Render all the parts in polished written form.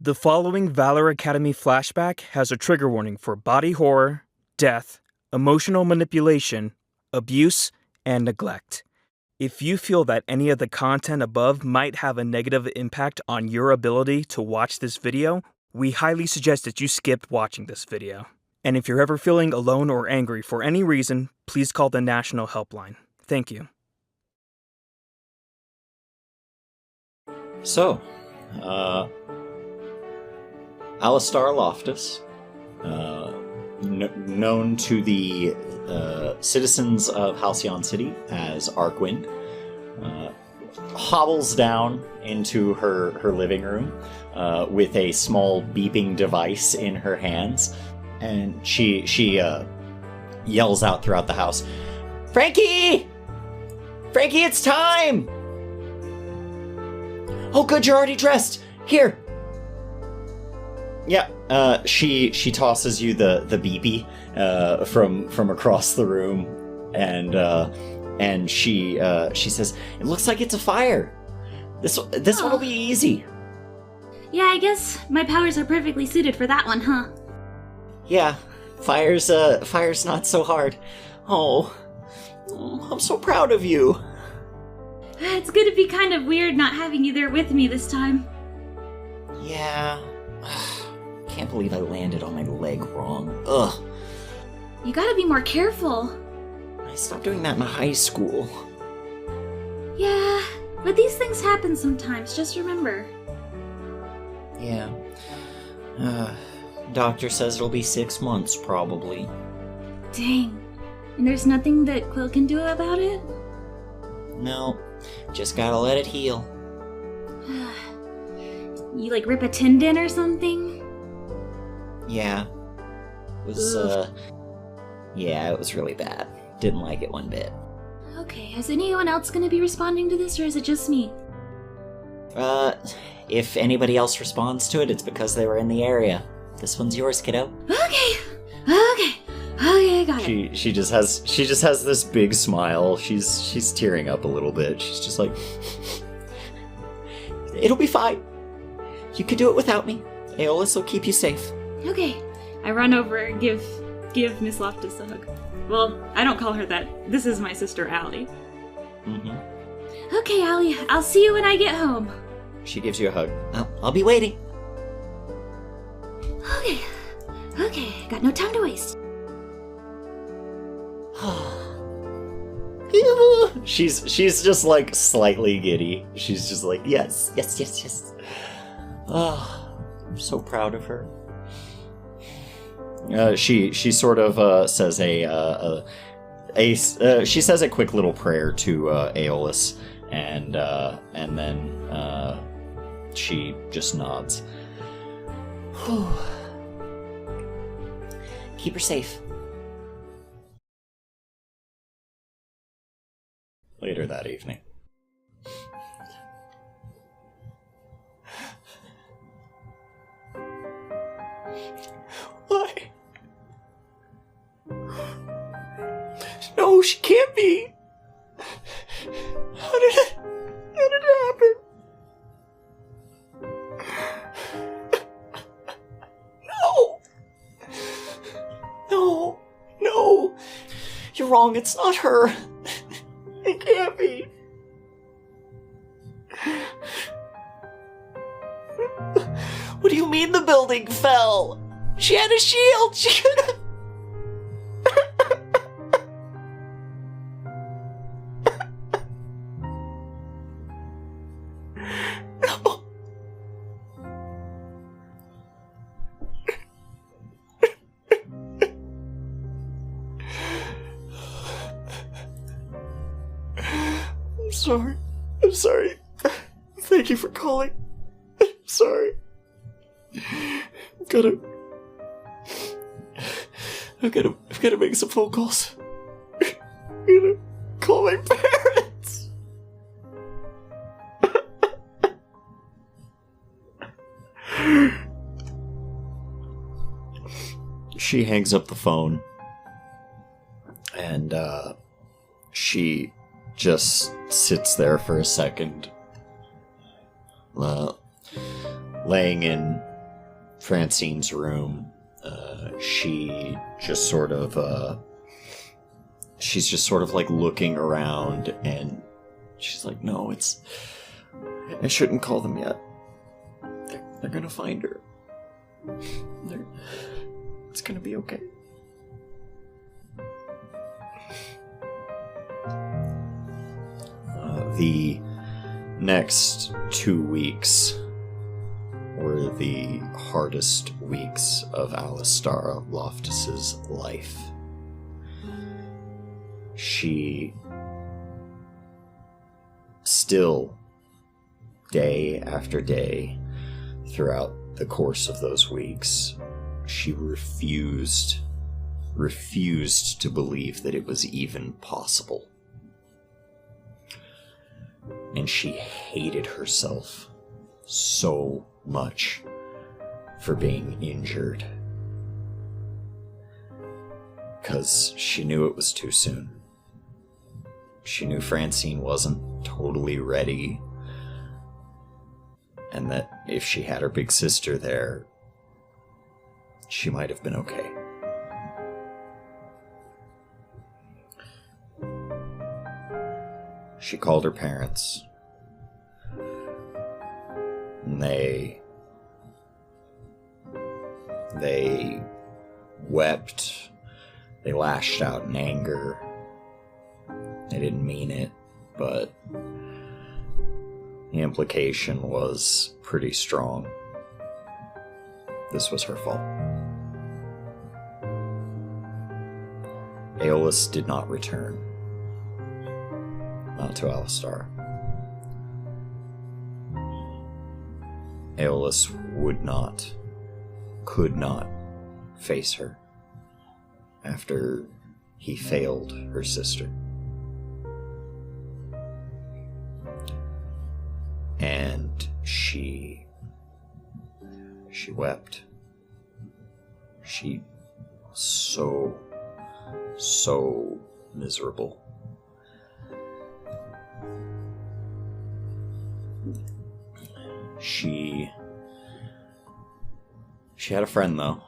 The following Valor Academy flashback has a trigger warning for body horror, death, emotional manipulation, abuse, and neglect. If you feel that any of the content above might have a negative impact on your ability to watch this video, we highly suggest that you skip watching this video. And if you're ever feeling alone or angry for any reason, please call the National Helpline. Thank you. So, Alistar Loftus, known to the citizens of Halcyon City as Arcwind, hobbles down into her living room with a small beeping device in her hands, and she yells out throughout the house, "Frankie! Frankie, it's time! Oh good, you're already dressed! Here!" Yeah, she tosses you the beepy from across the room, and she says, "It looks like it's a fire. This one will be easy." Yeah, I guess my powers are perfectly suited for that one, huh? Yeah, fire's not so hard. Oh, I'm so proud of you. It's gonna be kind of weird not having you there with me this time. Yeah. Can't believe I landed on my leg wrong. Ugh. You gotta be more careful. I stopped doing that in high school. Yeah, but these things happen sometimes, just remember. Yeah. Doctor says it'll be 6 months, probably. Dang. And there's nothing that Quill can do about it? No, just gotta let it heal. You, rip a tendon or something? Yeah. It was really bad. Didn't like it one bit. Okay, is anyone else gonna be responding to this, or is it just me? If anybody else responds to it, it's because they were in the area. This one's yours, kiddo. Okay, got it. She just has this big smile. She's tearing up a little bit. She's just like, "It'll be fine. You can do it without me. Aeolus will keep you safe." Okay. I run over and give Miss Loftus a hug. Well, I don't call her that. This is my sister, Allie. Mm-hmm. Okay, Allie. I'll see you when I get home. She gives you a hug. I'll be waiting. Okay. Got no time to waste. She's just slightly giddy. She's just like, yes. Oh, I'm so proud of her. She sort of says she says a quick little prayer to Aeolus, and then she just nods. Keep her safe. Later that evening. Why? No, she can't be. How did it happen? No. You're wrong. It's not her. It can't be. What do you mean the building fell? She had a shield. She could have. No. I'm sorry. Thank you for calling. I'm sorry. I've gotta make some phone calls. I'm gonna call my parents. She hangs up the phone, and she just sits there for a second, laying in Francine's room, she just sort of, she's just sort of like looking around, and she's like, no, I shouldn't call them yet. They're gonna find her. It's gonna be okay. The next 2 weeks were the hardest weeks of Alistara Loftus's life. She still, day after day, throughout the course of those weeks, she refused to believe that it was even possible. And she hated herself so much for being injured. Because she knew it was too soon. She knew Francine wasn't totally ready, and that if she had her big sister there, she might have been okay. She called her parents, and they wept, they lashed out in anger. They didn't mean it, but the implication was pretty strong. This was her fault. Aeolus did not return. Not to Alistara. Aeolus could not face her after he failed her sister. And she wept. She was so miserable. She had a friend, though.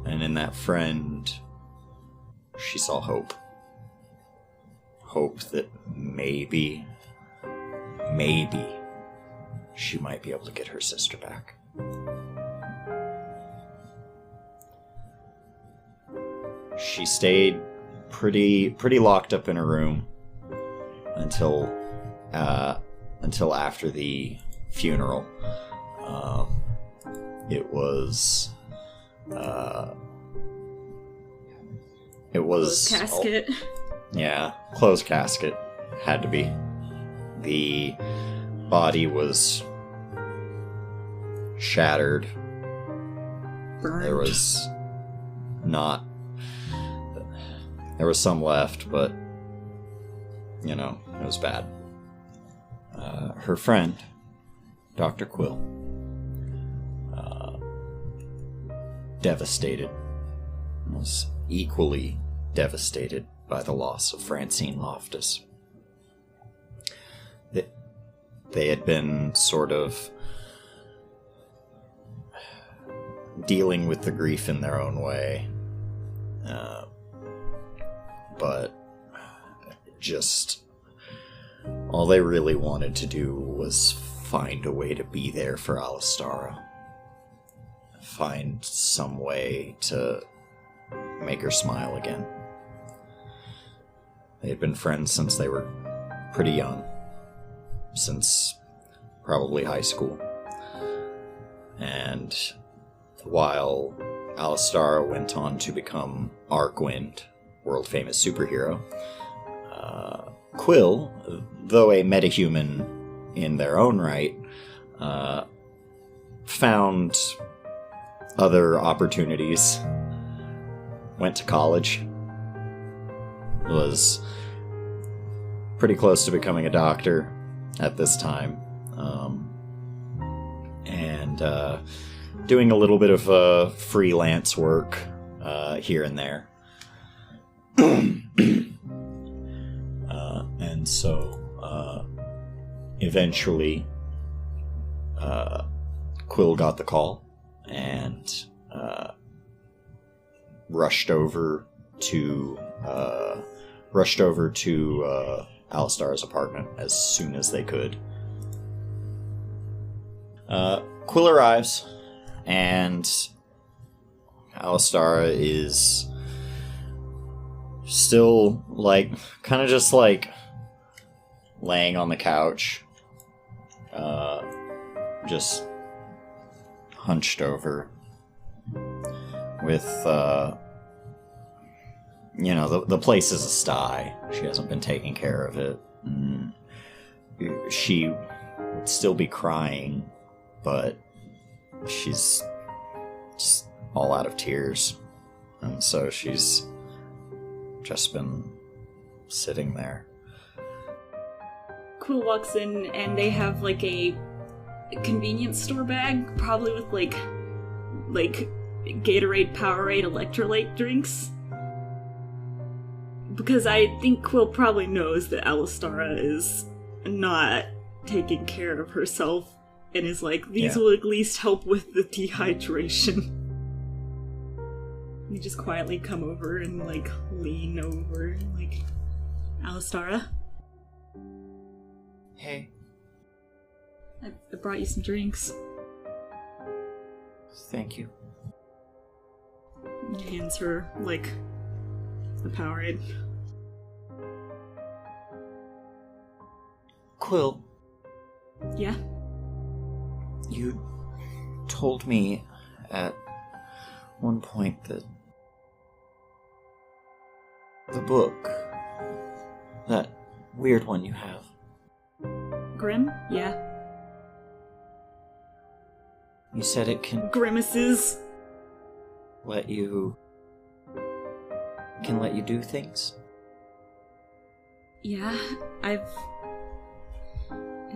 And in that friend, she saw hope. Hope that maybe she might be able to get her sister back. She stayed pretty locked up in her room until after the funeral. It was Closed casket. Yeah, closed casket. Had to be. The body was shattered. Burned. There was some left, but it was bad. Her friend, Dr. Quill, devastated, was equally devastated by the loss of Francine Loftus. They had been sort of dealing with the grief in their own way, but just all they really wanted to do was find a way to be there for Alistara. Find some way to make her smile again. They had been friends since they were pretty young. Since probably high school. And while Alistara went on to become Arcwind, world-famous superhero, Quill, though a metahuman in their own right, found other opportunities, went to college, was pretty close to becoming a doctor at this time, and doing a little bit of freelance work here and there. And so eventually Quill got the call and rushed over to Alistar's apartment as soon as they could. Quill arrives, and Alistar is still, kind of just, laying on the couch, just hunched over with, the place is a sty. She hasn't been taking care of it. She would still be crying, but she's just all out of tears. And so she's just been sitting there. Quill walks in and they have a convenience store bag, probably with Gatorade, Powerade, electrolyte drinks. Because I think Quill probably knows that Alistara is not taking care of herself and is these will at least help with the dehydration. You just quietly come over and lean over and Alistara? Hey. I brought you some drinks. Thank you. He hands her, the Powerade. Quill. Yeah? You told me at one point that the book, that weird one you have. Grim? Yeah. You said it can Grimaces. let you do things? Yeah, I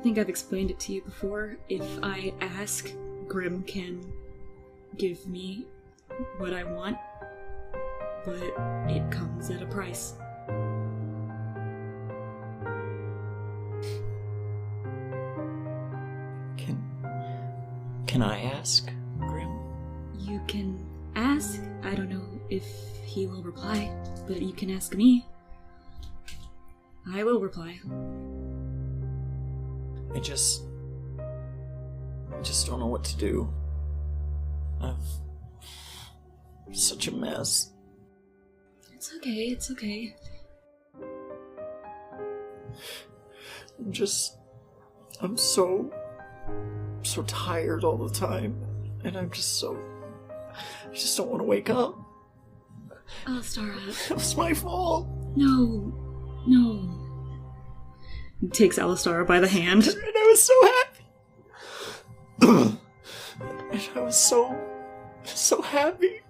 think I've explained it to you before. If I ask, Grim can give me what I want, but it comes at a price. Can I ask, Grim? You can ask. I don't know if he will reply, but you can ask me. I will reply. I just don't know what to do. I'm such a mess. It's okay. I'm so tired all the time, and I just don't want to wake up. Alistara. It was my fault. No. He takes Alistara by the hand. And I was so happy. And I was so happy.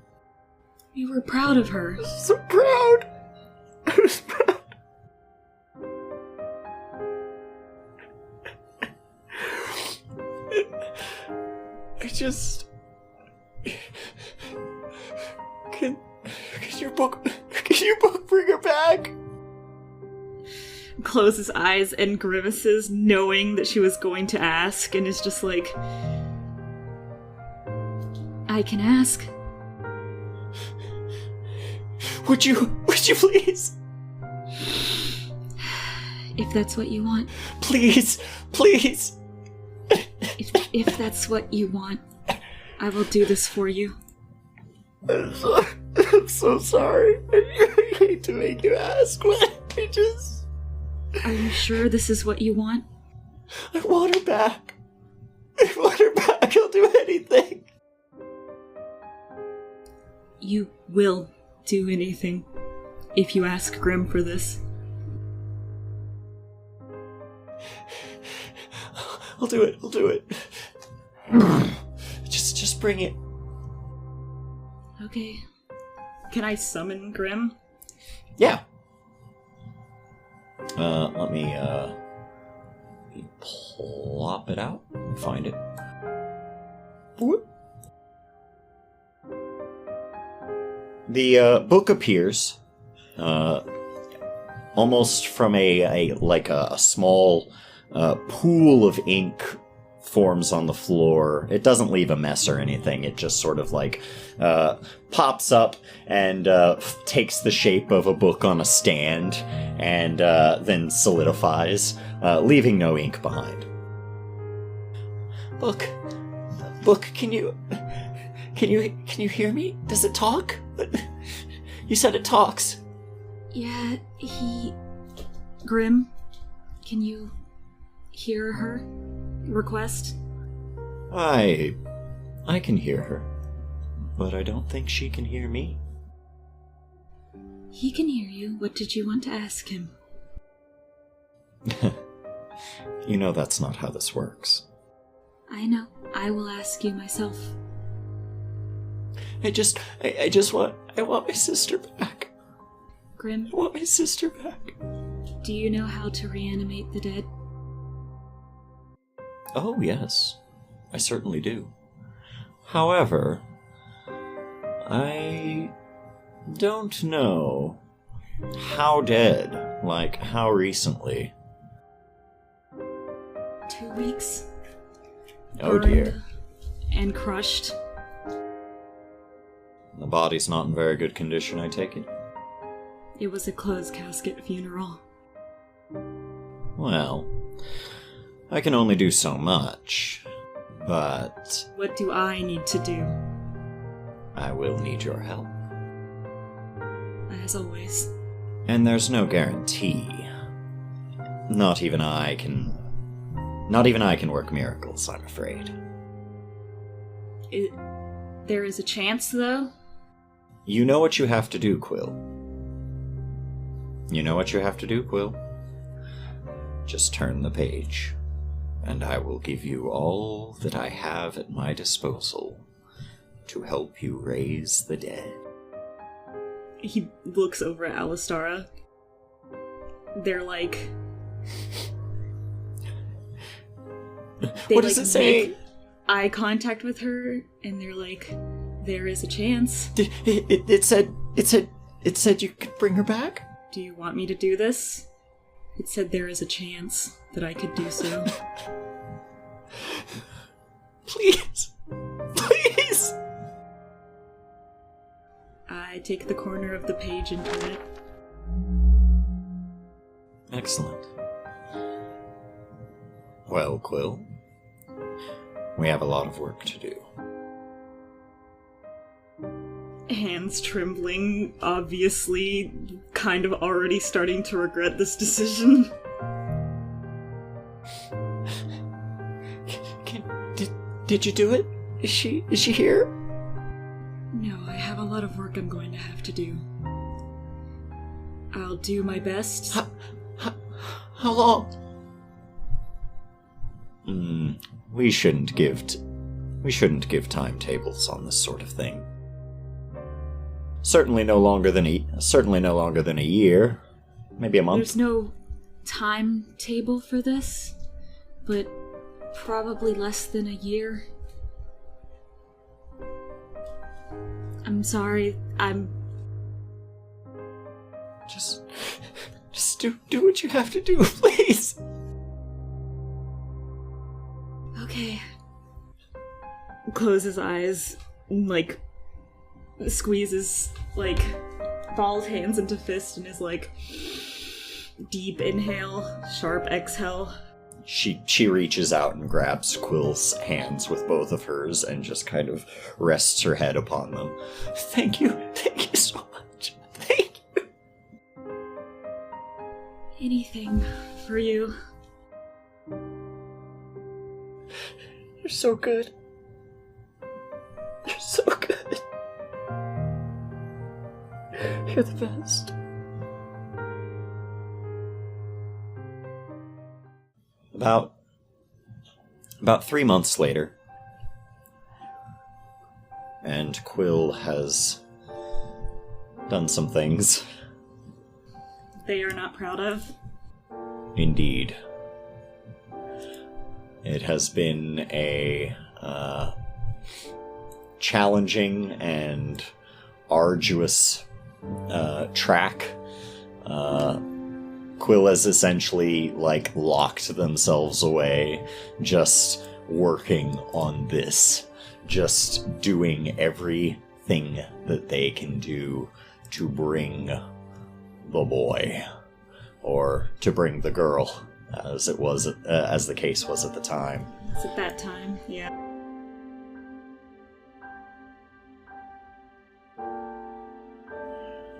You were proud of her. So proud. I was proud. Can your book bring her back? Closes eyes and grimaces, knowing that she was going to ask, and is just I can ask. Would you please? If that's what you want. Please. If that's what you want, I will do this for you. I'm so sorry. I hate to make you ask, but Are you sure this is what you want? I want her back. I'll do anything. You will do anything if you ask Grim for this. I'll do it. Just bring it. Okay. Can I summon Grim? Yeah. Let me plop it out and find it. Whoop. The book appears, almost from a small pool of ink forms on the floor. It doesn't leave a mess or anything. It just sort of like pops up and takes the shape of a book on a stand and then solidifies, leaving no ink behind. Book, can you hear me? Does it talk? You said it talks. Yeah, Grim, can you hear her request? I can hear her, but I don't think she can hear me. He can hear you. What did you want to ask him? You know that's not how this works. I know. I will ask you myself. I want my sister back. Grim, I want my sister back. do you know how to reanimate the dead? Oh, yes. I certainly do. However, I don't know how dead, like how recently. 2 weeks. Oh Burned dear. And crushed. The body's not in very good condition, I take it? It was a closed casket funeral. Well, I can only do so much, but What do I need to do? I will need your help. As always. And there's no guarantee. Not even I can work miracles, I'm afraid. There is a chance, though? You know what you have to do, Quill. You know what you have to do, Quill. Just turn the page, and I will give you all that I have at my disposal to help you raise the dead. He looks over at Alistara. They're like... What does it say? Make eye contact with her, and they're like, there is a chance. It said you could bring her back? Do you want me to do this? It said there is a chance that I could do so. Please. Please. I take the corner of the page and turn it. Excellent. Well, Quill, we have a lot of work to do. Hands trembling, obviously kind of already starting to regret this decision. Did you do it? Is she here? No, I have a lot of work I'm going to have to do. I'll do my best. How long? We shouldn't give timetables on this sort of thing. Certainly no longer than a year. Maybe a month. There's no timetable for this, but probably less than a year. I'm sorry, Just do what you have to do, please. Okay. Closes eyes, like, squeezes, like, balls hands into fist and is like, deep inhale, sharp exhale. She reaches out and grabs Quill's hands with both of hers and just kind of rests her head upon them. Thank you so much. Thank you. Anything for you. You're so good. You're so good. You're the best. About 3 months later, and Quill has done some things. They are not proud of. Indeed. It has been a challenging and arduous track. Quill has essentially, locked themselves away, just working on this, just doing everything that they can do to bring the boy, or to bring the girl, as it was, as the case was at the time. It's at that time, yeah.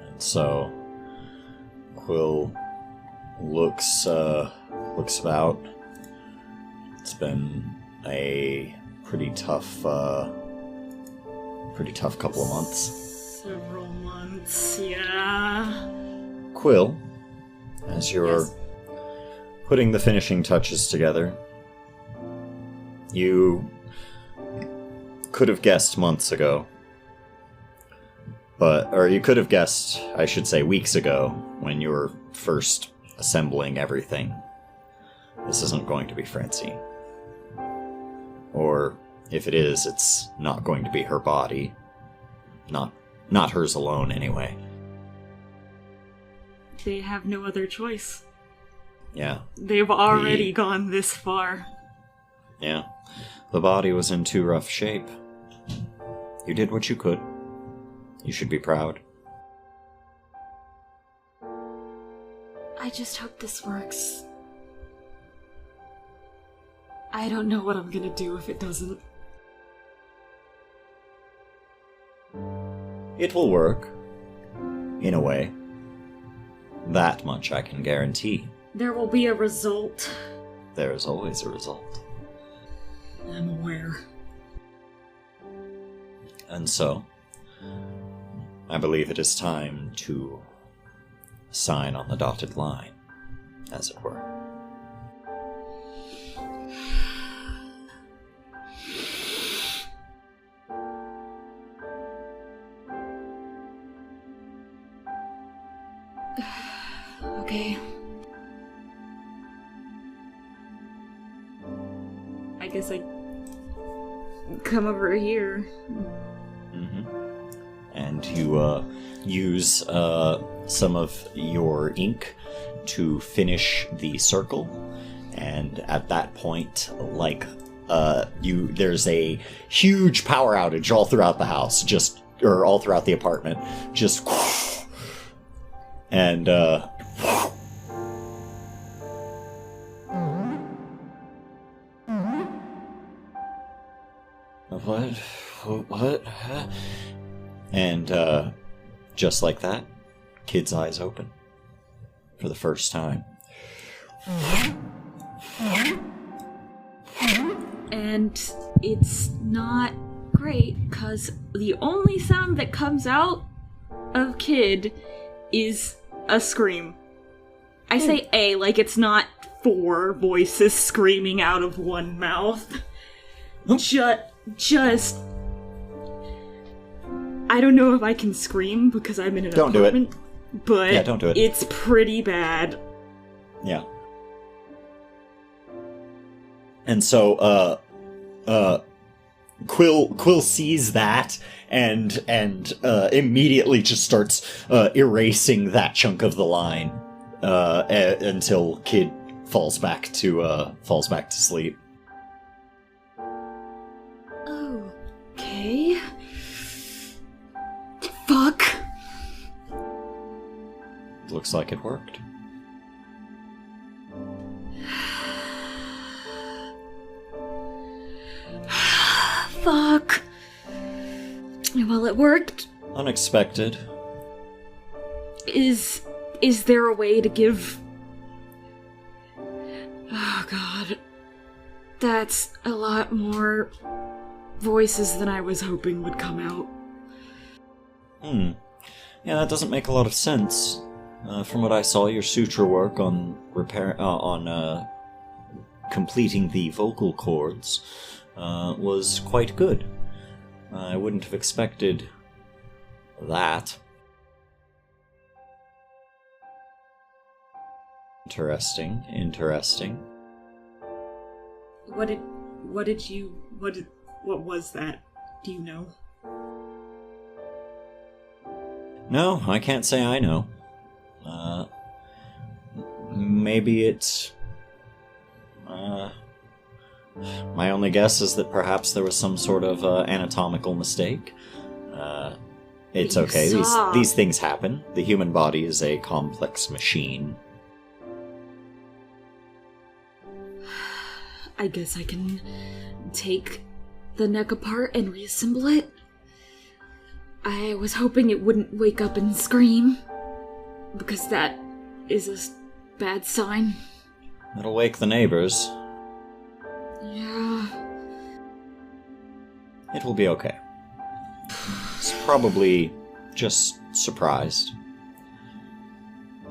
And so Quill looks about. It's been a pretty tough couple of months. Several months, yeah. Quill, as you're Yes. putting the finishing touches together, you could have guessed months ago, or you could have guessed, I should say, weeks ago, when you were first assembling everything. This isn't going to be Francine. Or, if it is, it's not going to be her body. Not hers alone, anyway. They have no other choice. Yeah. They've already gone this far. Yeah. The body was in too rough shape. You did what you could. You should be proud. I just hope this works. I don't know what I'm gonna do if it doesn't. It will work. In a way. That much I can guarantee. There will be a result. There is always a result. I'm aware. And so, I believe it is time to sign on the dotted line, as it were. Okay. I guess I come over here. Mm-hmm. And you use some of your ink to finish the circle, and at that point, there's a huge power outage all throughout the house, or all throughout the apartment, just, and what? And just like that, Kid's eyes open for the first time. And it's not great, because the only sound that comes out of Kid is a scream. I say a, like it's not 4 voices screaming out of one mouth. Just... I don't know if I can scream because I'm in an Don't do it. apartment, but Yeah, don't do it. It's pretty bad. Yeah. And so, Quill sees that and immediately just starts erasing that chunk of the line until Kid falls back to sleep. Okay. Fuck. Looks like it worked. Fuck. Well, it worked. Unexpected. Is there a way to give... Oh god. That's a lot more voices than I was hoping would come out. Yeah, that doesn't make a lot of sense. From what I saw, your suture work on completing the vocal cords was quite good. I wouldn't have expected that. Interesting. What was that? Do you know? No, I can't say I know. Maybe it's... My only guess is that perhaps there was some sort of anatomical mistake. It's You okay. saw- These things happen. The human body is a complex machine. I guess I can take the neck apart and reassemble it. I was hoping it wouldn't wake up and scream, because that is a bad sign. It'll wake the neighbors. Yeah. It will be okay. It's probably just surprised.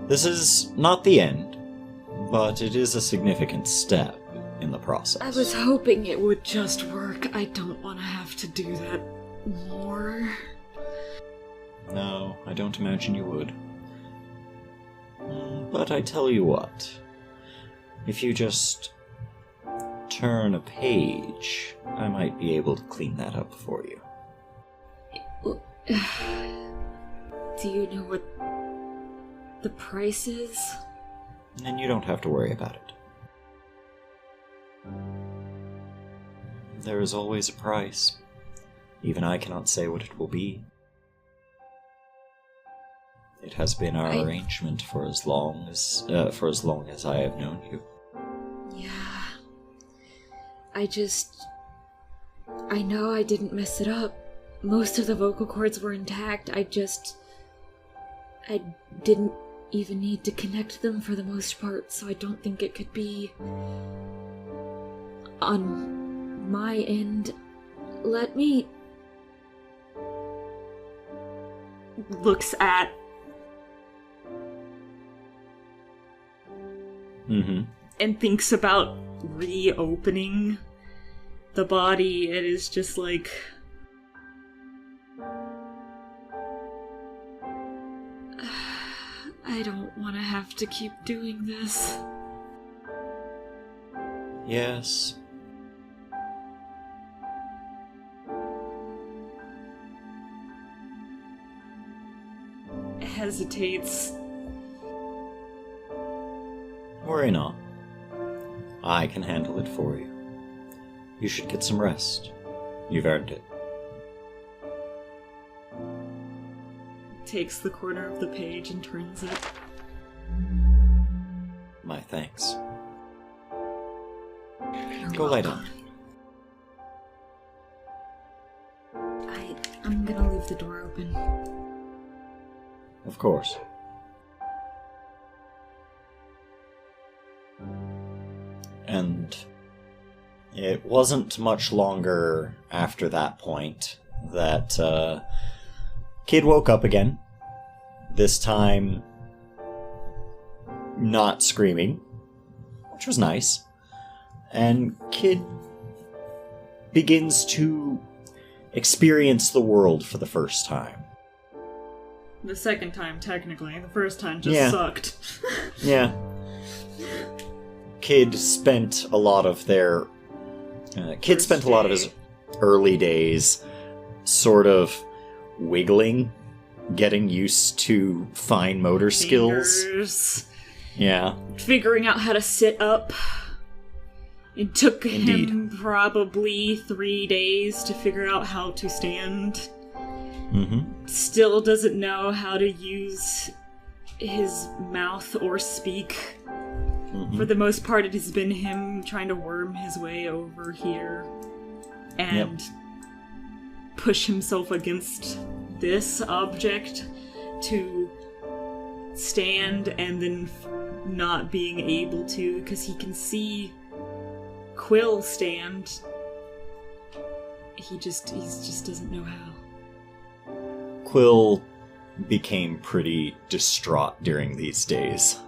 This is not the end, but it is a significant step in the process. I was hoping it would just work. I don't want to have to do that more. No, I don't imagine you would. But I tell you what, if you just turn a page, I might be able to clean that up for you. Do you know what the price is? And you don't have to worry about it. There is always a price. Even I cannot say what it will be. It has been our arrangement for as long as I have known you. Yeah. I know I didn't mess it up. Most of the vocal cords were intact. I didn't even need to connect them for the most part, so I don't think it could be on my end. Let me... Looks at... and thinks about reopening the body. It is just like... I don't want to have to keep doing this. Yes. Hesitates. Worry not. I can handle it for you. You should get some rest. You've earned it. Takes the corner of the page and turns it. My thanks. You're Go lie welcome. down. I'm gonna leave the door open. Of course. And it wasn't much longer after that point that Kid woke up again. This time, not screaming, which was nice. And Kid begins to experience the world for the first time. The second time, technically. The first time just sucked. Yeah. Kid spent a lot of their... Kid spent a lot of his early days sort of wiggling, getting used to fine motor skills. Fingers. Yeah. Figuring out how to sit up. It took Indeed. him probably 3 days to figure out how to stand. Mm-hmm. Still doesn't know how to use his mouth or speak. Mm-hmm. For the most part, it has been him trying to worm his way over here and push himself against this object to stand, and then not being able to because he can see Quill stand. He just doesn't know how. Quill became pretty distraught during these days.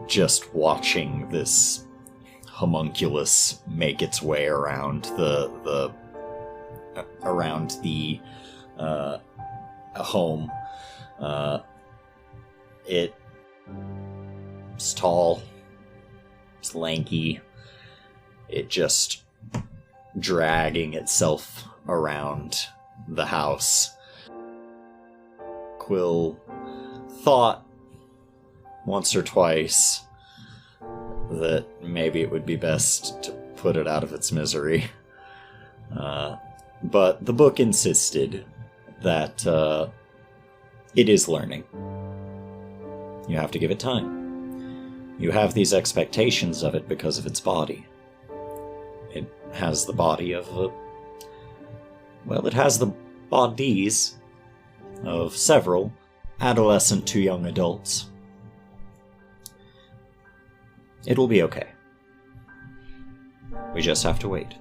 Just watching this homunculus make its way around the home. It's tall, it's lanky, it just dragging itself around the house. Quill thought once or twice that maybe it would be best to put it out of its misery. But the book insisted that it is learning. You have to give it time. You have these expectations of it because of its body. It has the body of it has the bodies of several adolescent to young adults. It will be okay. We just have to wait.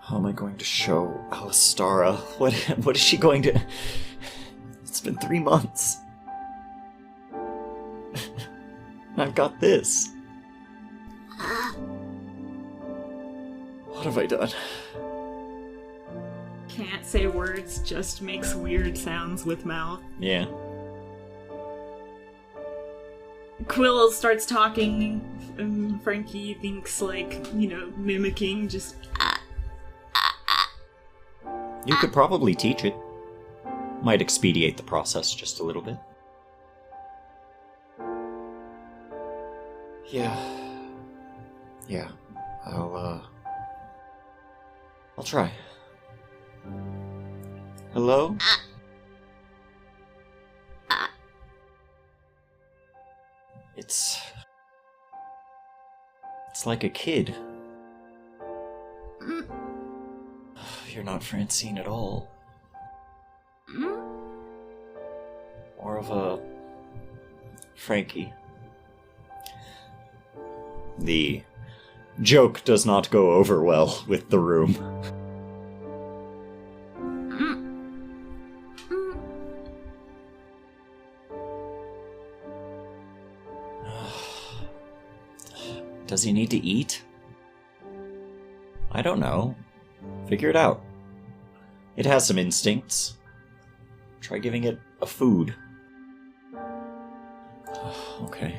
How am I going to show Alistara? What is she going to... It's been 3 months. I've got this. What have I done? Can't say words, just makes weird sounds with mouth. Yeah. Quill starts talking, and Frankie thinks, like, mimicking, just... You could probably teach it. Might expedite the process just a little bit. Yeah. I'll try. Hello? It's like a kid. You're not Francine at all. More of a Frankie. The joke does not go over well with the room. Does he need to eat? I don't know. Figure it out. It has some instincts. Try giving it a food. Okay.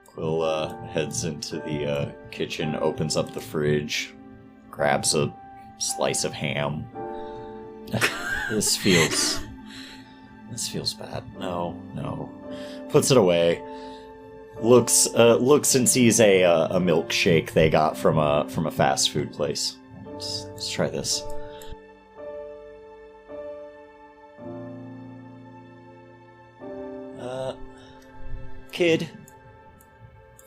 Quill heads into the kitchen, opens up the fridge, grabs a slice of ham. This feels bad. No. Puts it away. Looks and sees a milkshake they got from a fast food place. Let's try this. Kid.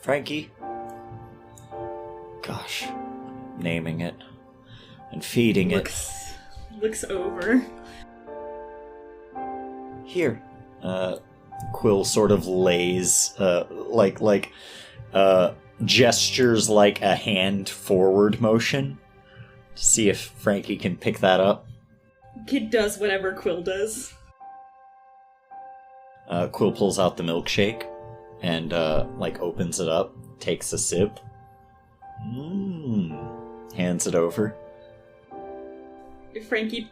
Frankie. Gosh. Naming it. And feeding it. Looks over. Here. Quill sort of lays, gestures like a hand forward motion to see if Frankie can pick that up. Kid does whatever Quill does. Quill pulls out the milkshake and, opens it up, takes a sip. Hands it over. Frankie,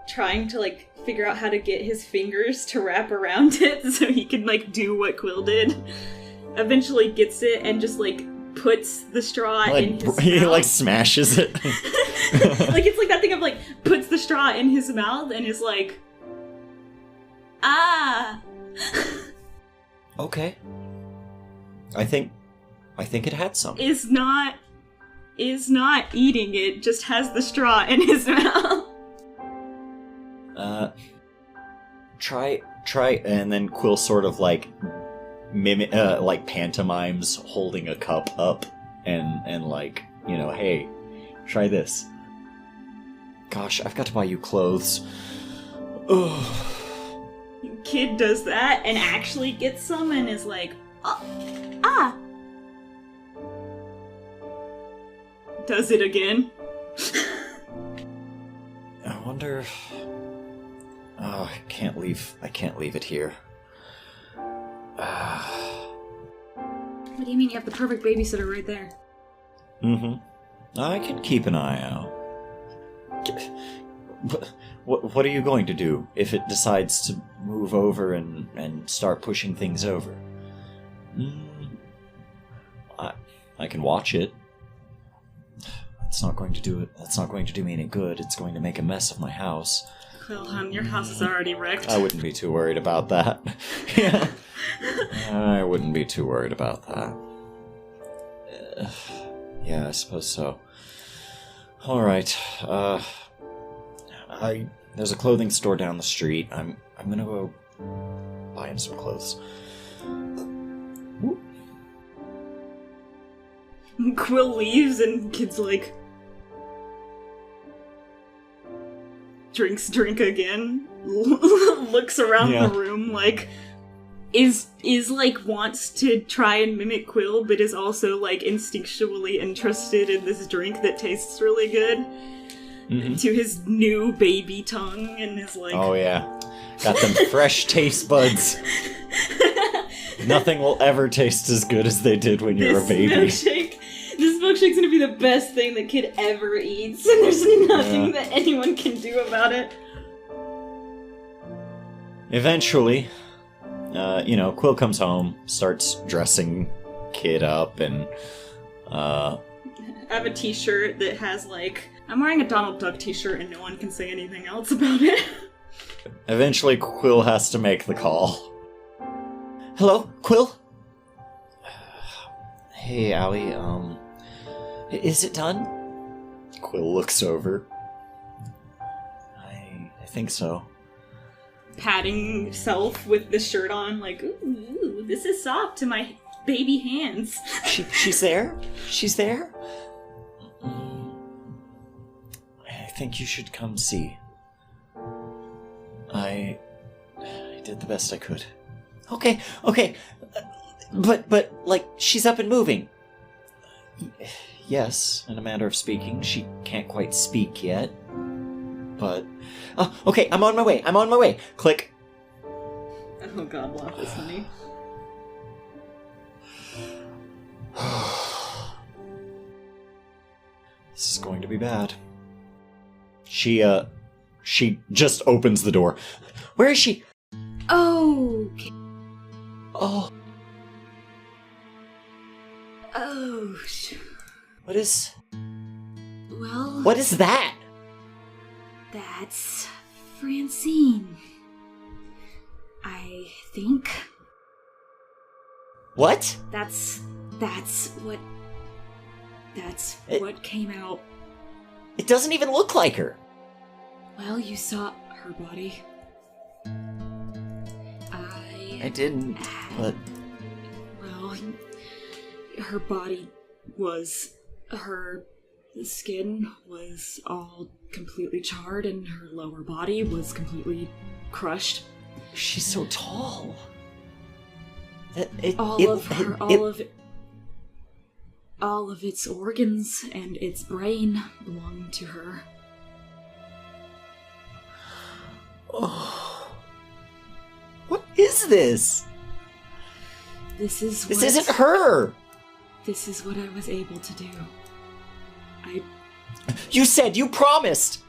trying to, figure out how to get his fingers to wrap around it so he can, do what Quill did. Eventually gets it and just, puts the straw in his mouth. He, smashes it. It's like that thing of, puts the straw in his mouth and is like... Ah! Okay. I think it had some. Is not eating it, just has the straw in his mouth. Try, and then Quill sort of mimic, pantomimes holding a cup up and hey, try this. Gosh, I've got to buy you clothes. Ugh. Kid does that and actually gets some and is like, Does it again. I wonder... Oh, I can't leave it here. What do you mean you have the perfect babysitter right there? I can keep an eye out. What are you going to do if it decides to move over and start pushing things over? I can watch it. That's not going to do it. That's not going to do me any good. It's going to make a mess of my house. Well, hon, your house is already wrecked. I wouldn't be too worried about that. Yeah. I wouldn't be too worried about that. Yeah, I suppose so. Alright, there's a clothing store down the street. I'm gonna go buy him some clothes. Whoop. Quill leaves and Kid's like... drinks drink again, looks around the room like... is like wants to try and mimic Quill, but is also like instinctually interested in this drink that tastes really good to his new baby tongue, and is like, oh yeah, got them fresh taste buds. Nothing will ever taste as good as they did when you were a baby. This milkshake's gonna be the best thing that Kid ever eats, and there's nothing that anyone can do about it. Eventually, Quill comes home, starts dressing Kid up, and I have a t-shirt that has like, I'm wearing a Donald Duck t-shirt and no one can say anything else about it. Eventually Quill has to make the call. Hello, Quill? Hey, Allie, is it done? Quill looks over. I think so. Patting himself with the shirt on, like, ooh, this is soft to my baby hands. She's there? She's there? I think you should come see. I did the best I could. Okay. But, like, she's up and moving. Yes, in a manner of speaking. She can't quite speak yet. But... okay, I'm on my way. Click. Oh god, Waffles, honey. This is going to be bad. She just opens the door. Where is she? Okay. Oh. Oh. What is... Well... What is that? That's... Francine. I think. What? That's what came out. It doesn't even look like her. Well, you saw her body. I didn't, but... Well, her body was... Her skin was all completely charred, and her lower body was completely crushed. She's so tall. All of its organs and its brain belonged to her. Oh. What is this? This isn't her! This is what I was able to do. You said you promised!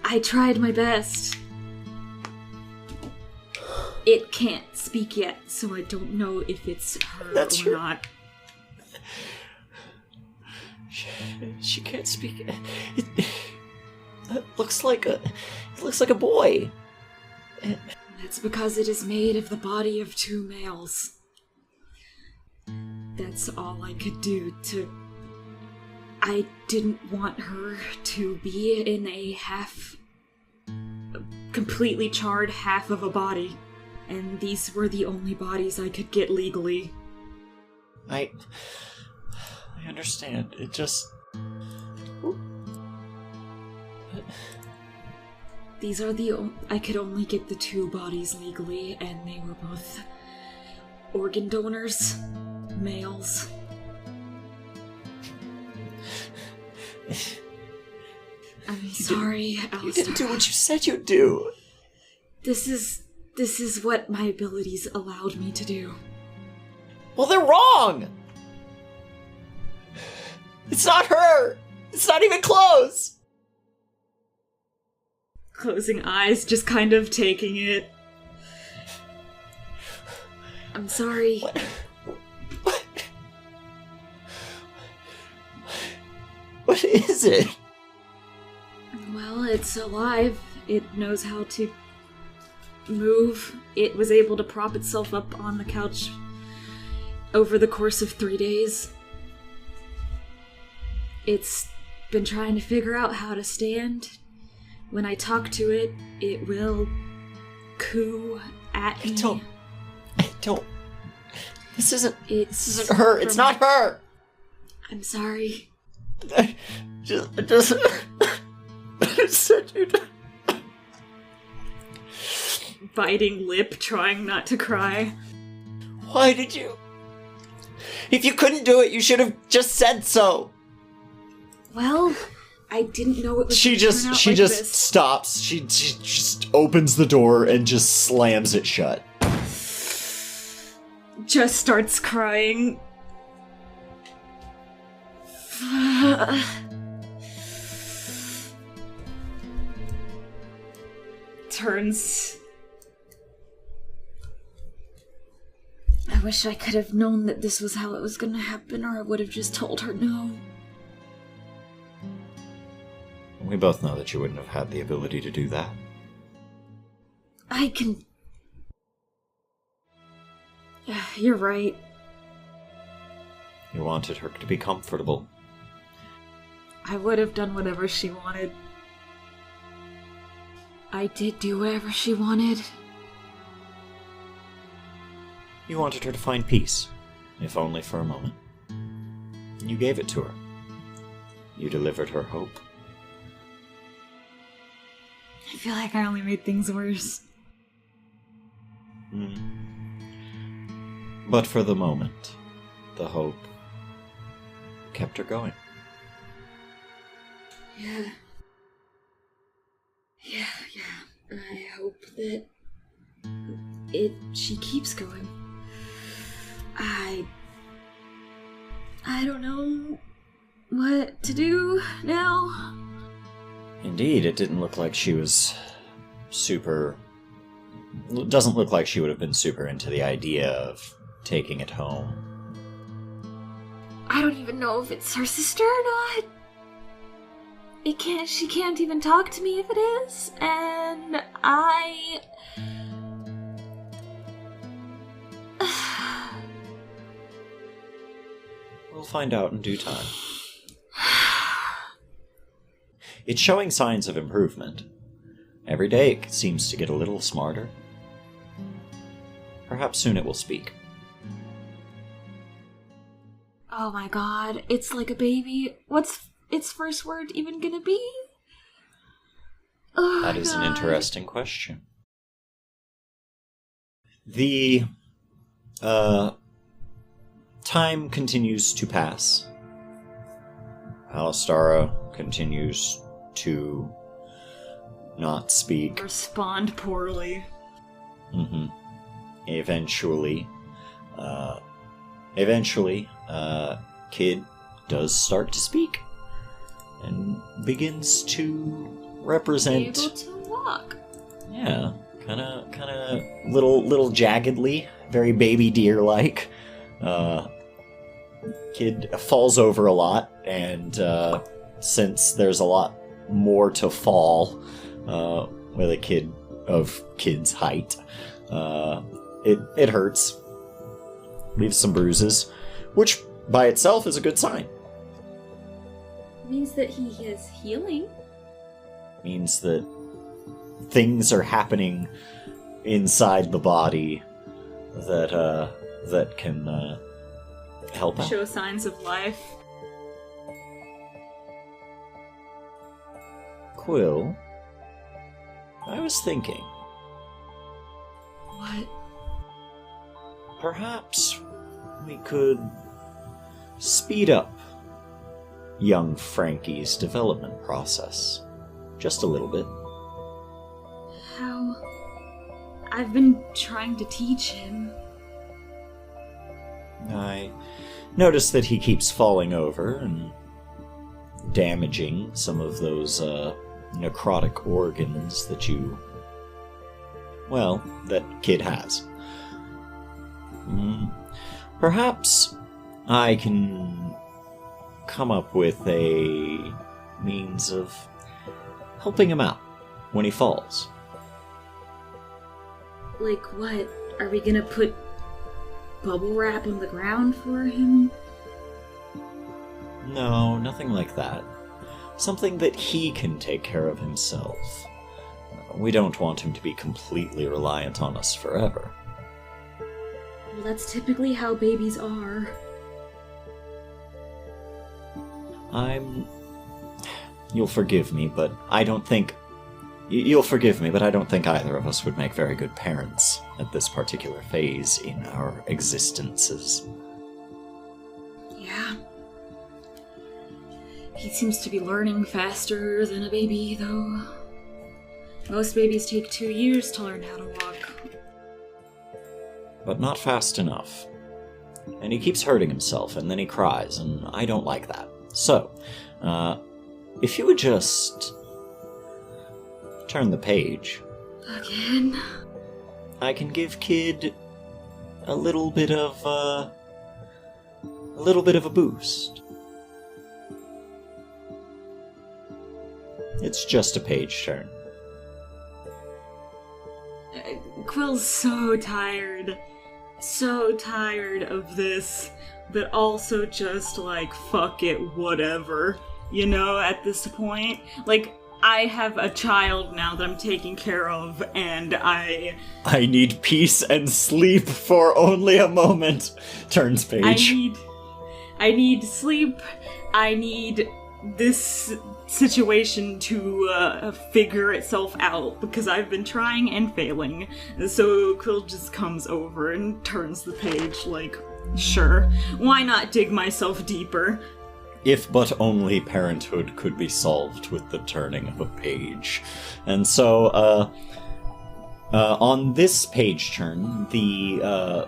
I tried my best. It can't speak yet, so I don't know if it's her or not. She can't speak. It looks like a boy. That's because it is made of the body of two males. That's all I could do to... I didn't want her to be in a completely charred half of a body. And these were the only bodies I could get legally. I understand. It just... These are I could only get the two bodies legally, and they were both organ donors, males. I'm sorry, Alistair. You didn't do what you said you'd do. This is what my abilities allowed me to do. Well, they're wrong! It's not her! It's not even close! Closing eyes, just kind of taking it. I'm sorry. What is it? Well, it's alive, It knows how to move. It was able to prop itself up on the couch over the course of 3 days. It's been trying to figure out how to stand. When I talk to it, it will coo at me. Don't. This isn't her. It's not her. I'm sorry. I said you. Biting lip, trying not to cry. Why did you? If you couldn't do it, you should have just said so. Well, I didn't know it was. She just stops. She just opens the door and just slams it shut. Just starts crying. Turns. I wish I could have known that this was how it was gonna happen, or I would have just told her no. We both know that you wouldn't have had the ability to do that. I can... You're right. You wanted her to be comfortable. I would have done whatever she wanted. I did do whatever she wanted. You wanted her to find peace, if only for a moment. You gave it to her. You delivered her hope. I feel like I only made things worse. But for the moment, the hope kept her going. Yeah. I hope that she keeps going. I don't know what to do now. Indeed, it didn't look like she was super... It doesn't look like she would have been super into the idea of taking it home. I don't even know if it's her sister or not. She can't even talk to me if it is, and We'll find out in due time. It's showing signs of improvement. Every day it seems to get a little smarter. Perhaps soon it will speak. Oh my god, it's like a baby. What's its first word even gonna be? Oh that is an interesting question. The time continues to pass. Alistara continues to not speak. Respond poorly. Eventually, Kid does start to speak and begins to represent. Able to walk. Yeah, kind of little jaggedly, very baby deer like. Kid falls over a lot, and since there's a lot more to fall with a kid of kid's height, it hurts. Leaves some bruises, which by itself is a good sign. Means that he is healing. Means that things are happening inside the body that can help out. Show signs of life. Quill, I was thinking, What? perhaps we could speed up young Frankie's development process just a little bit. How? I've been trying to teach him. I notice that he keeps falling over and damaging some of those necrotic organs that that Kid has. Perhaps I can come up with a means of helping him out when he falls. Like what? Are we gonna put bubble wrap on the ground for him? No, nothing like that. Something that he can take care of himself. We don't want him to be completely reliant on us forever. Well, that's typically how babies are. You'll forgive me, but I don't think... You'll forgive me, but I don't think either of us would make very good parents at this particular phase in our existences. Yeah. He seems to be learning faster than a baby, though. Most babies take 2 years to learn how to walk. But not fast enough. And he keeps hurting himself, and then he cries, and I don't like that. So, if you would just... turn the page. Again? I can give Kid a little bit of a boost. It's just a page turn. Quill's so tired of this, but also just like, fuck it, whatever, you know, at this point. Like, I have a child now that I'm taking care of, and I need peace and sleep for only a moment. Turns page. I need sleep. I need this situation to figure itself out, because I've been trying and failing. So Quill just comes over and turns the page like, sure, why not dig myself deeper? If but only parenthood could be solved with the turning of a page. And so, on this page turn, the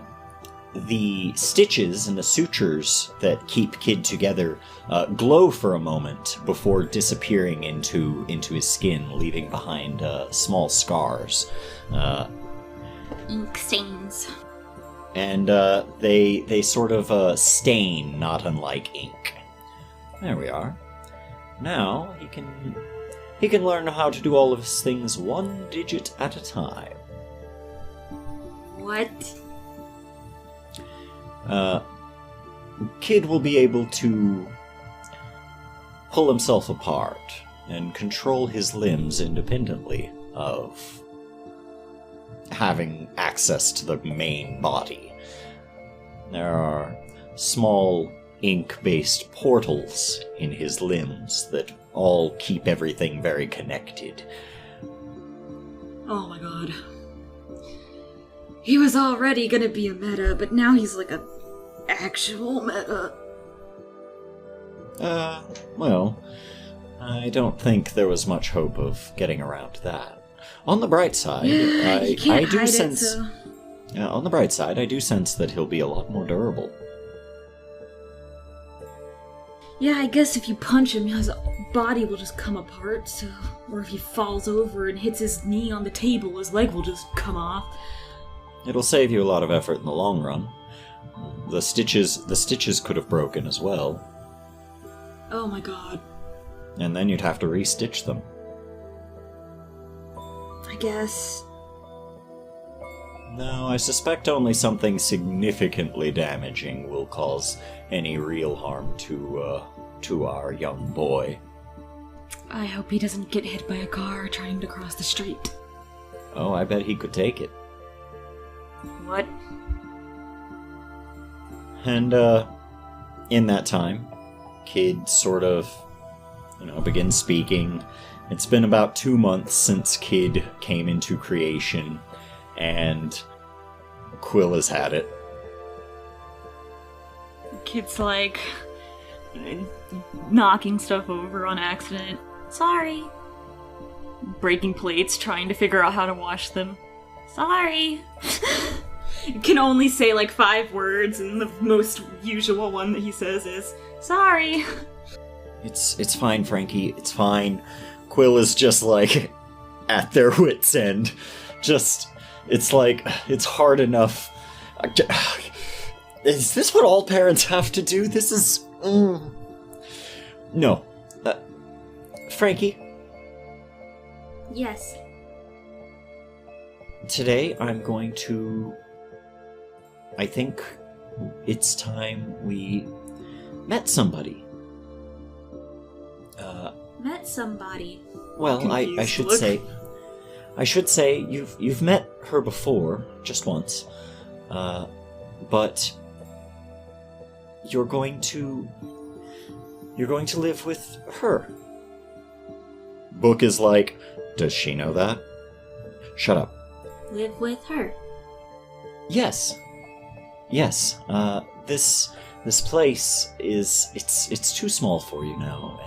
stitches and the sutures that keep Kid together glow for a moment before disappearing into his skin, leaving behind small scars. Ink stains. And they sort of stain, not unlike ink. There we are. Now he can learn how to do all of his things one digit at a time. What? Kid will be able to pull himself apart and control his limbs independently of having access to the main body. There are small ink-based portals in his limbs that all keep everything very connected. Oh my god. He was already gonna be a meta, but now he's like a actual meta. Well, I don't think there was much hope of getting around that. On the bright side, I do sense... on the bright side, I do sense that he'll be a lot more durable. Yeah, I guess if you punch him, his body will just come apart, so... Or if he falls over and hits his knee on the table, his leg will just come off. It'll save you a lot of effort in the long run. The stitches could have broken as well. Oh my god. And then you'd have to re-stitch them. I guess. No, I suspect only something significantly damaging will cause any real harm to our young boy. I hope he doesn't get hit by a car trying to cross the street. Oh, I bet he could take it. What? And, in that time, Kid sort of, begins speaking. It's been about 2 months since Kid came into creation, and Quill has had it. Kid's like knocking stuff over on accident. Sorry. Breaking plates, trying to figure out how to wash them. Sorry. Can only say like 5 words, and the most usual one that he says is, sorry. It's fine, Frankie. It's fine. Quill is just like at their wits' end. It's like, it's hard enough. Is this what all parents have to do? This is... No. Frankie? Yes. Today I'm going to... I think it's time we met somebody. Met somebody. Well, I Confused should look. say... I should say you've met her before, just once. But you're going to live with her. Book is like, does she know that? Shut up. Live with her. Yes. This place it's too small for you now,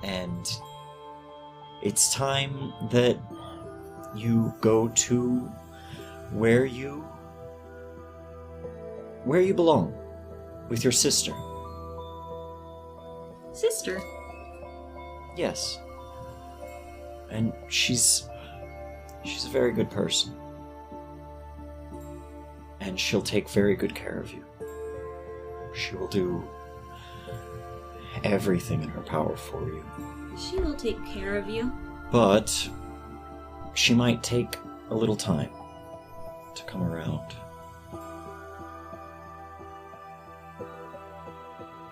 and it's time that you go to where you belong, with your sister. Sister. Yes. And she's a very good person. And she'll take very good care of you. She will do everything in her power for you. She will take care of you. But she might take a little time to come around.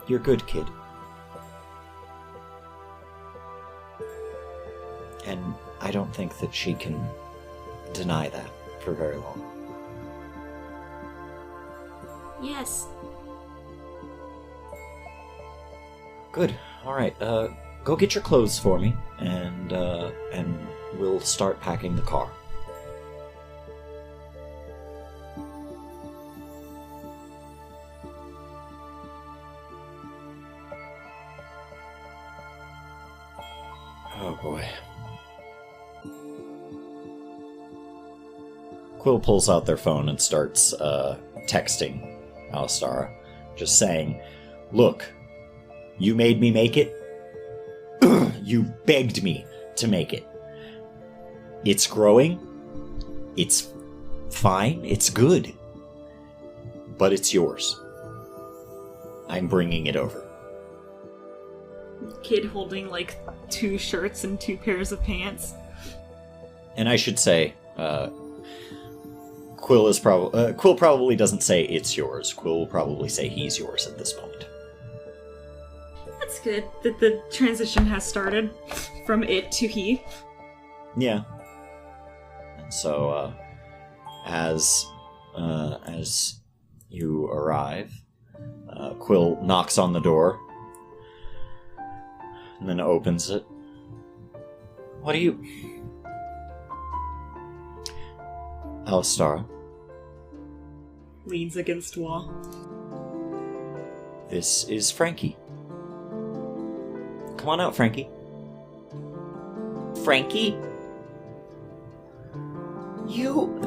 You're a good kid. And I don't think that she can deny that for very long. Yes. Good. All right. Go get your clothes for me, and we'll start packing the car. Oh boy. Quill pulls out their phone and starts texting Alistara, just saying, "Look, you made me make it. You begged me to make it. It's growing. It's fine. It's good. But it's yours. I'm bringing it over." Kid holding like 2 shirts and 2 pairs of pants. And I should say, Quill probably doesn't say it's yours. Quill will probably say he's yours at this point. That's good that the transition has started from it to he. Yeah. And so, as you arrive, Quill knocks on the door, and then opens it. What are you... Alistara, Leans against wall. this is Frankie. Come on out, Frankie. Frankie? You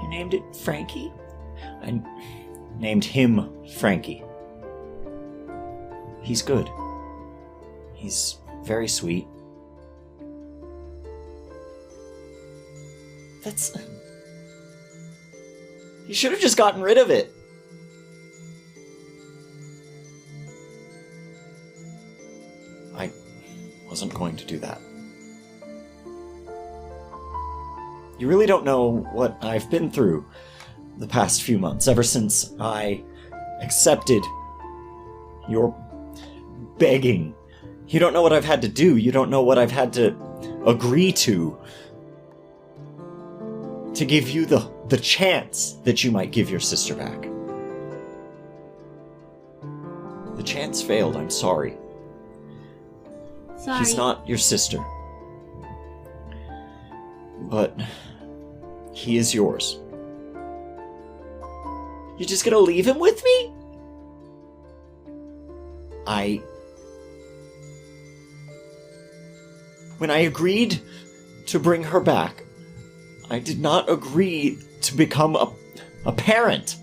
named it Frankie? I named him Frankie. He's good. He's very sweet. That's... You should have just gotten rid of it. I wasn't going to do that. You really don't know what I've been through the past few months, ever since I accepted your begging. You don't know what I've had to do. You don't know what I've had to agree to give you the chance that you might give your sister back. The chance failed, I'm sorry. Sorry. He's not your sister. But he is yours. You're just gonna leave him with me? When I agreed to bring her back, I did not agree to become a parent.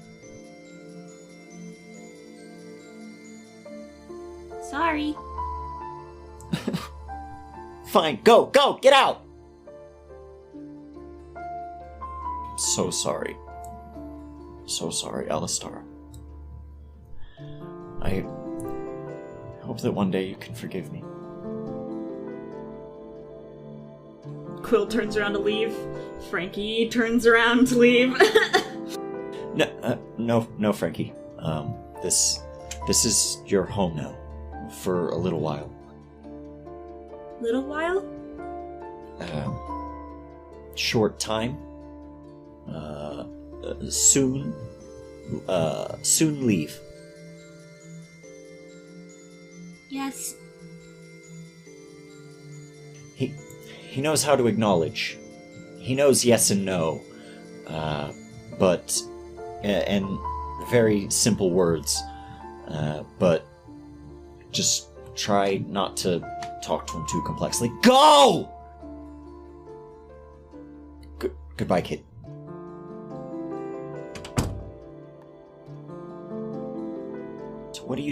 Sorry. Fine, go, get out! So sorry. So sorry, Alistara. I hope that one day you can forgive me. Quill turns around to leave. Frankie turns around to leave. No, Frankie. This is your home now, for a little while. Little while? Short time. Soon leave. Yes. He knows how to acknowledge. He knows yes and no. But and very simple words. But just try not to talk to him too complexly. Go! Goodbye, kid. So what do?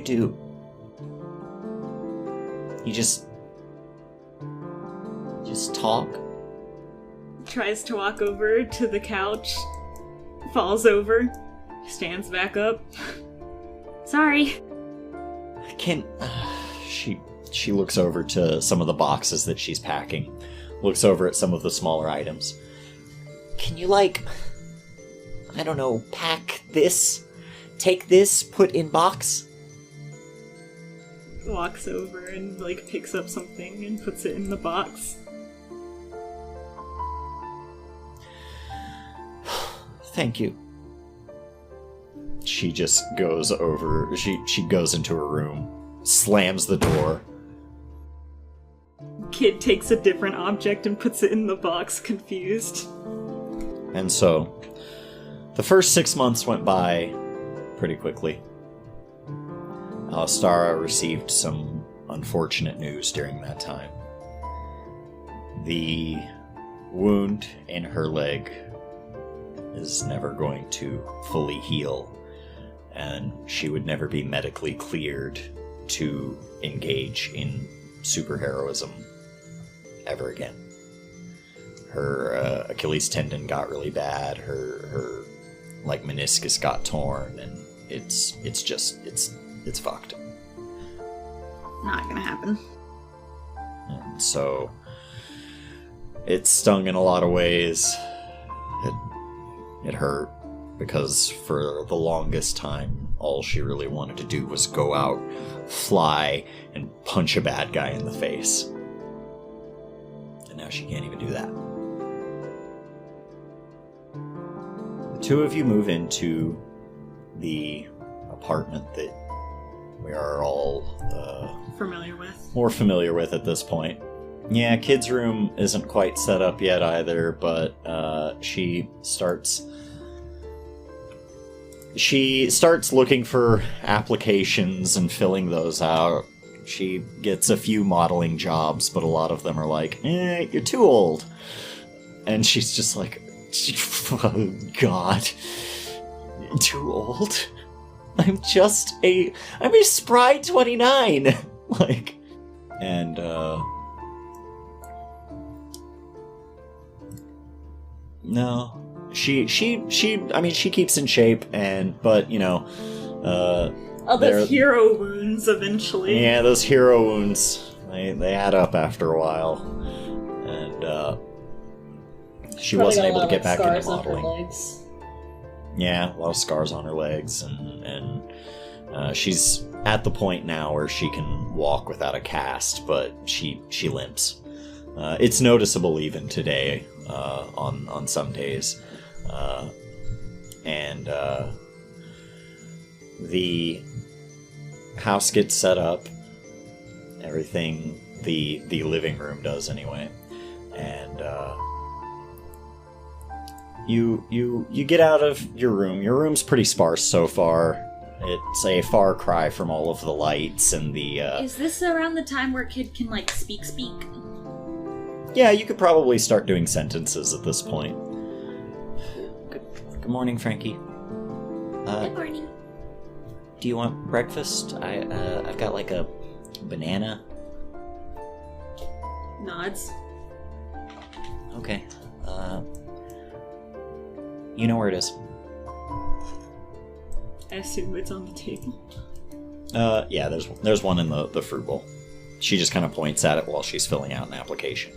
You just talk? Tries to walk over to the couch, falls over, stands back up. Sorry. She looks over to some of the boxes that she's packing, looks over at some of the smaller items. Can you, I don't know, pack this? Take this, put in box? Walks over and, picks up something and puts it in the box. Thank you. She just goes over, she goes into her room, slams the door. Kid takes a different object and puts it in the box, confused. And so, the first 6 months went by pretty quickly. Alastara received some unfortunate news during that time. The wound in her leg is never going to fully heal, and she would never be medically cleared to engage in superheroism ever again. Her Achilles tendon got really bad, her meniscus got torn, and it's fucked. Not gonna happen. And so it stung in a lot of ways. It hurt because for the longest time, all she really wanted to do was go out, fly, and punch a bad guy in the face. And now she can't even do that. The two of you move into the apartment that we are all Familiar with. more familiar with at this point. Yeah, kid's room isn't quite set up yet either, but she starts looking for applications and filling those out. She gets a few modeling jobs, but a lot of them are like, you're too old. And she's just like, oh God, too old? I'm a spry 29. No. She keeps in shape, but those hero wounds eventually. Yeah, those hero wounds, they add up after a while. And, she Probably wasn't got a able lot to of, get back into scars on her modeling. legs. Yeah, a lot of scars on her legs, and she's at the point now where she can walk without a cast, but she limps. It's noticeable even today, on some days. The house gets set up, everything, the living room does anyway, and you get out of your room. Your room's pretty sparse so far. It's a far cry from all of the lights and the Is this around the time where kid can speak? Yeah, you could probably start doing sentences at this point. Good morning, Frankie. Good morning. Do you want breakfast? I've got a banana. Nods. Okay. You know where it is. I assume it's on the table. Yeah, there's one in the fruit bowl. She just kind of points at it while she's filling out an application.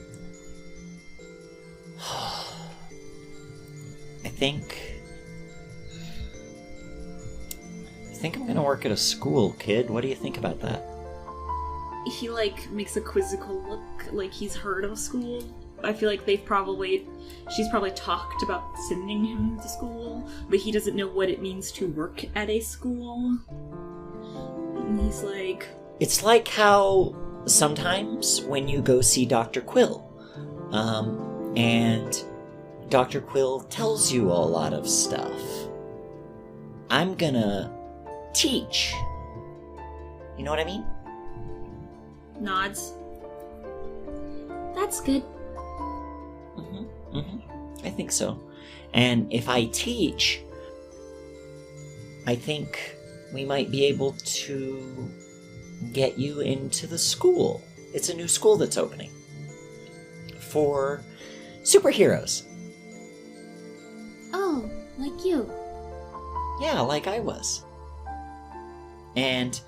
think I'm gonna work at a school, kid. What do you think about that? He, like, makes a quizzical look, like he's heard of school. I feel like she's probably talked about sending him to school, but he doesn't know what it means to work at a school. And he's like... It's like how sometimes when you go see Dr. Quill, and Dr. Quill tells you a lot of stuff. I'm gonna teach. You know what I mean? Nods. That's good. I think so. And if I teach, I think we might be able to get you into the school. It's a new school that's opening for superheroes. Oh, like you. Yeah, like I was. And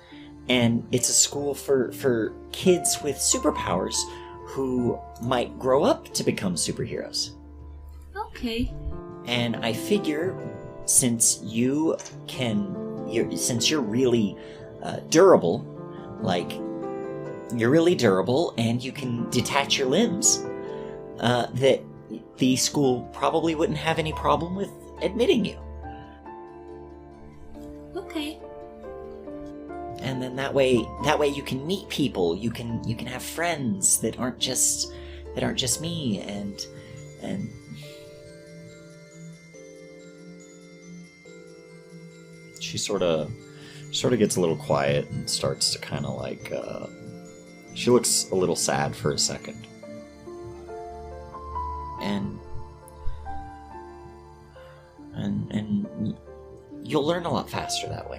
it's a school for kids with superpowers who might grow up to become superheroes. Okay. And I figure since you're really durable, like you're really durable and you can detach your limbs, that the school probably wouldn't have any problem with admitting you. Okay. And then that way you can meet people, you can have friends that aren't just me and she sort of gets a little quiet and starts to kind of like she looks a little sad for a second. And you'll learn a lot faster that way.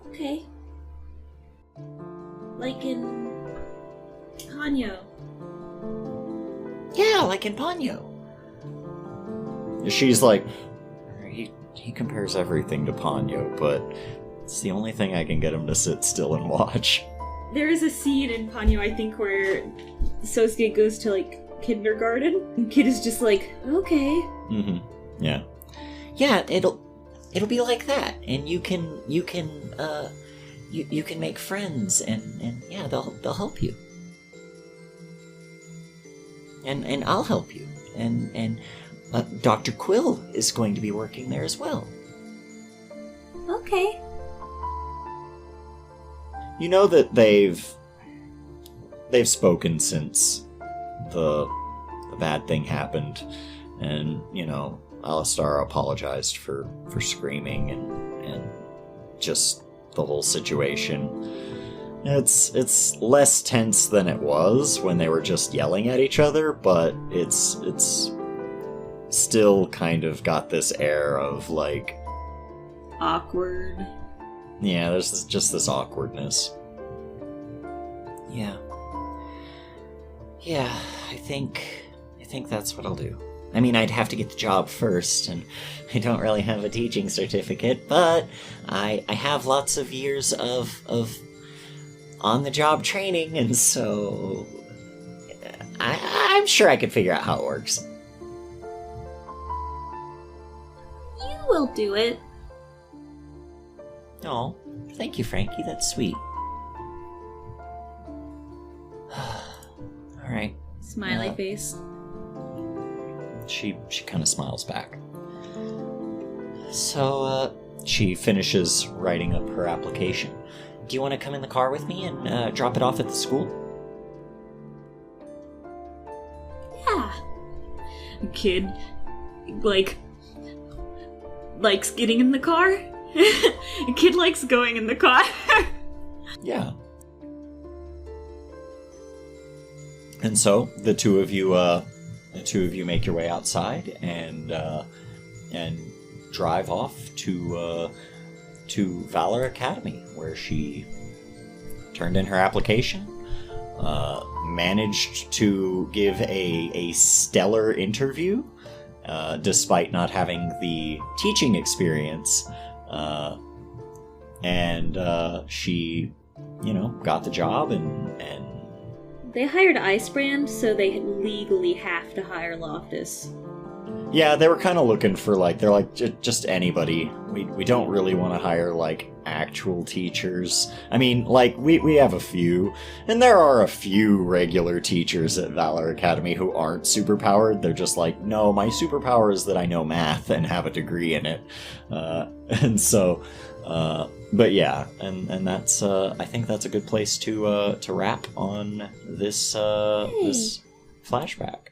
Okay. Like in Ponyo. Yeah, like in Ponyo. She's like, he compares everything to Ponyo, but it's the only thing I can get him to sit still and watch. There is a scene in Ponyo, I think, where Sosuke goes to, like, kindergarten, and Kid is just like, okay. Mm-hmm. Yeah. Yeah, it'll be like that, and you can make friends, and yeah, they'll help you. And I'll help you, and Dr. Quill is going to be working there as well. Okay. You know that they've spoken since the bad thing happened, and you know, Alistar apologized for screaming and just the whole situation. It's less tense than it was when they were just yelling at each other, but it's still kind of got this air of like Awkward. Yeah, there's just this awkwardness. Yeah, I think that's what I'll do. I mean, I'd have to get the job first, and I don't really have a teaching certificate, but I have lots of years of on-the-job training, and so I'm sure I could figure out how it works. You will do it. Oh, thank you, Frankie. That's sweet. All right. Smiley face. She kind of smiles back. So, she finishes writing up her application. Do you want to come in the car with me and drop it off at the school? Yeah. Kid, likes getting in the car. Kid likes going in the car. Yeah. And so the two of you make your way outside and drive off to Valor Academy, where she turned in her application, managed to give a stellar interview, despite not having the teaching experience, and she, got the job and They hired Icebrand, so they legally have to hire Loftus. Yeah, they were kind of looking for, like, they're like, just anybody. We don't really want to hire, like, actual teachers. I mean, like, we have a few, and there are a few regular teachers at Valor Academy who aren't superpowered. They're just like, no, my superpower is that I know math and have a degree in it. And so, but yeah, and that's, I think that's a good place to wrap on this, this flashback.